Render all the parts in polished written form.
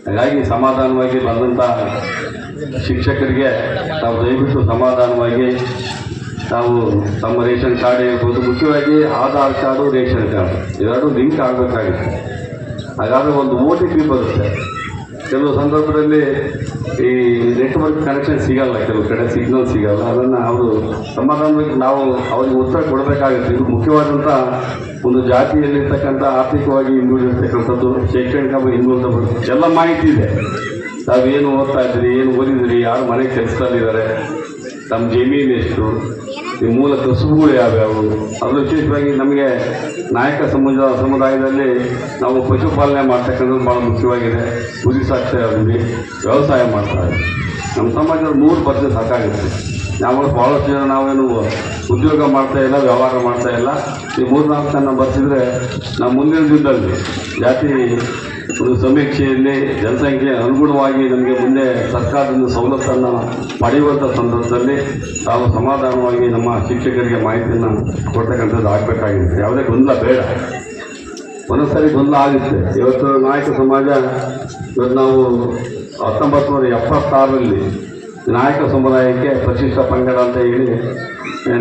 ಹಾಗಾಗಿ ಸಮಾಧಾನವಾಗಿ ಬಂದಂಥ ಶಿಕ್ಷಕರಿಗೆ ನಾವು ದಯವಿಟ್ಟು ಸಮಾಧಾನವಾಗಿ ನಾವು ತಮ್ಮ ರೇಷನ್ ಕಾರ್ಡ್ ಇರ್ಬೋದು, ಮುಖ್ಯವಾಗಿ ಆಧಾರ್ ಕಾರ್ಡು ರೇಷನ್ ಕಾರ್ಡು ಇವೆರಡು ಲಿಂಕ್ ಆಗಬೇಕಾಗುತ್ತೆ. ಹಾಗಾದರೆ ಒಂದು OTP ಬರುತ್ತೆ. ಕೆಲವು ಸಂದರ್ಭದಲ್ಲಿ ಈ ನೆಟ್ವರ್ಕ್ ಕನೆಕ್ಷನ್ ಸಿಗಲ್ಲ, ಕೆಲವು ಕಡೆ ಸಿಗ್ನಲ್ ಸಿಗಲ್ಲ. ಅದನ್ನು ಅವರು ಸಮಾಧಾನವಾಗಿ ನಾವು ಅವರಿಗೆ ಉತ್ತರ ಕೊಡಬೇಕಾಗುತ್ತೆ. ಇದು ಮುಖ್ಯವಾದಂಥ ಒಂದು ಜಾತಿಯಲ್ಲಿರ್ತಕ್ಕಂಥ ಆರ್ಥಿಕವಾಗಿ ಹಿಂದುಳಿದಿರ್ತಕ್ಕಂಥದ್ದು, ಶೈಕ್ಷಣಿಕ ಹಿಂದುಳಿದ ಎಲ್ಲ ಮಾಹಿತಿ ಇದೆ. ತಾವೇನು ಓದ್ತಾ ಇದ್ದೀರಿ, ಏನು ಓದಿದಿರಿ, ಯಾರು ಮನೆ ಕೆಲಸದಲ್ಲಿದ್ದಾರೆ, ತಮ್ಮ ಜಮೀನು ಎಷ್ಟು, ಈ ಮೂಲ ಕಸುಬುಗಳು ಯಾವ್ಯಾವು, ಅದು ವಿಶೇಷವಾಗಿ ನಮಗೆ ನಾಯಕ ಸಮುದಾಯದಲ್ಲಿ ನಾವು ಪಶುಪಾಲನೆ ಮಾಡ್ತಕ್ಕಂಥದ್ದು ಭಾಳ ಮುಖ್ಯವಾಗಿದೆ. ಕುರಿ ಸಾಕ್ತಾ ಇದ್ದೀವಿ, ವ್ಯವಸಾಯ ಮಾಡ್ತಾ ಇದ್ದೀವಿ. ನಮ್ಮ ಸಮಾಜದಲ್ಲಿ 3% ಸಾಕಾಗುತ್ತೆ. ನಾವು ಭಾಳಷ್ಟು ಜನ ನಾವೇನು ಉದ್ಯೋಗ ಮಾಡ್ತಾ ಇಲ್ಲ, ವ್ಯವಹಾರ ಮಾಡ್ತಾ ಇಲ್ಲ. ಈ 3-4 ಬರ್ತಿದ್ರೆ ನಾವು ಮುಂದಿನ ದಿನದಲ್ಲಿ ಜಾತಿ ಒಂದು ಸಮೀಕ್ಷೆಯಲ್ಲಿ ಜನಸಂಖ್ಯೆ ಅನುಗುಣವಾಗಿ ನಮಗೆ ಮುಂದೆ ಸರ್ಕಾರದಿಂದ ಸವಲತ್ತನ್ನು ಪಡೆಯುವಂಥ ಸಂದರ್ಭದಲ್ಲಿ ನಾವು ಸಮಾಧಾನವಾಗಿ ನಮ್ಮ ಶಿಕ್ಷಕರಿಗೆ ಮಾಹಿತಿಯನ್ನು ಕೊಡ್ತಕ್ಕಂಥದ್ದು ಆಗಬೇಕಾಗಿದೆ. ಯಾವುದೇ ಗೊಂದಲ ಬೇಡ. ಒಂದೊಂದ್ಸರಿ ಗೊಂದಲ ಆಗುತ್ತೆ. ಇವತ್ತು ನಾಯಕ ಸಮಾಜ, ಇವತ್ತು ನಾವು 1976ರಲ್ಲಿ ನಾಯಕ ಸಮುದಾಯಕ್ಕೆ ಪರಿಶಿಷ್ಟ ಪಂಗಡ ಅಂತ ಹೇಳಿ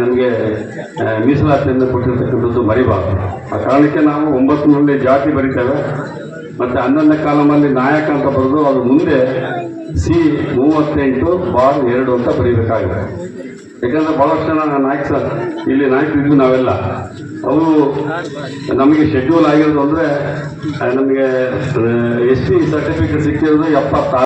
ನಮಗೆ ಮೀಸಲಾತಿಯನ್ನು ಕೊಟ್ಟಿರ್ತಕ್ಕಂಥದ್ದು ಮರಿಬಾರ್ದು. ಆ ಕಾರಣಕ್ಕೆ ನಾವು 9ರಲ್ಲಿ ಜಾತಿ ಬರೀತೇವೆ, ಮತ್ತು 11ನೇ ಕಾಲಮಲ್ಲಿ ನಾಯಕ ಅಂತ ಬರೆದು ಅದು ಮುಂದೆ C38/2 ಅಂತ ಬರೀಬೇಕಾಗಿದೆ. ಯಾಕಂದರೆ ಭಾಳಷ್ಟು ಜನ ಇಲ್ಲಿ ನಾಯಕರಿದ್ವಿ ನಾವೆಲ್ಲ. ಅವರು ನಮಗೆ ಶೆಡ್ಯೂಲ್ ಆಗಿರೋದು ಅಂದರೆ ನಮಗೆ SC ಸರ್ಟಿಫಿಕೇಟ್ ಸಿಕ್ಕಿರೋದು 76.